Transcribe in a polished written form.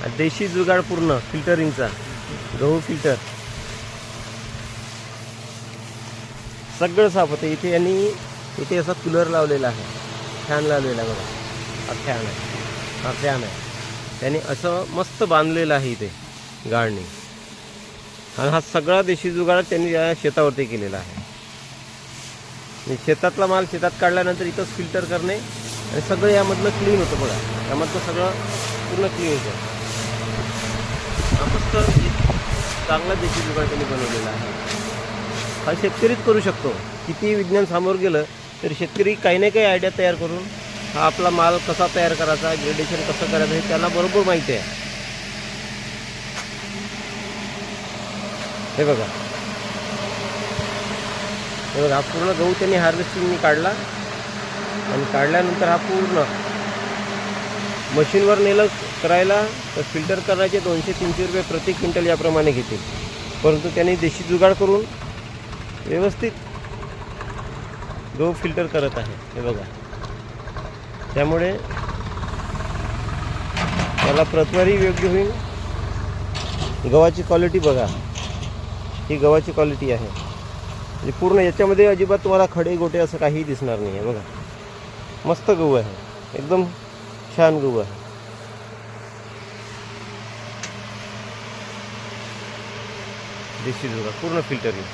देशी जुगाड पूर्ण फिल्टरिंगचा, गहू फिल्टर सगळं साफ होतं. इथे यांनी इथे असा कूलर लावलेला आहे, फॅन लावलेला आहे बघा. हा फॅन आहे, हा फॅन आहे. त्यांनी असं मस्त बांधलेलं आहे इथे गाळणी. आणि हा सगळा देशी जुगाड त्यांनी या शेतावरती केलेला आहे. शेतातला माल शेतात काढल्यानंतर इथंच फिल्टर करणे आणि सगळं यामधलं क्लीन होतं बघा. यामधलं सगळं पूर्ण क्लीन होतं. हा मस्त चांगला देशी जुगाड त्यांनी बनवलेला आहे. हा शेतकरीच करू शकतो. किती विज्ञान समोर गेलं तर शेतकरी काही ना काही आयडिया तयार करून हा आपला माल कसा तयार करायचा, ग्रेडेशन कसं करायचं हे त्यांना बरोबर माहिती आहे. हे बघा, हे बघा, हा पूर्ण गहू त्यांनी हार्वेस्टिंगनी काढला आणि काढल्यानंतर हा पूर्ण मशीनवर नेलं करायला तर फिल्टर करायचे 200-300 रुपये प्रति क्विंटल याप्रमाणे घेतील. परंतु त्यांनी देशी जुगाड करून व्यवस्थित गहू फिल्टर करत आहे. हे बघा, त्यामुळे त्याला प्रतवारी योग्य होईल. गव्हाची क्वालिटी बघा, ही गव्हाची क्वालिटी आहे. म्हणजे पूर्ण याच्यामध्ये अजिबात तुम्हाला खडे गोटे असं काही दिसणार नाही आहे. बघा, मस्त गहू आहे, एकदम छान गहू आहे. देशी जुगाड पूर्ण फिल्टरिंग.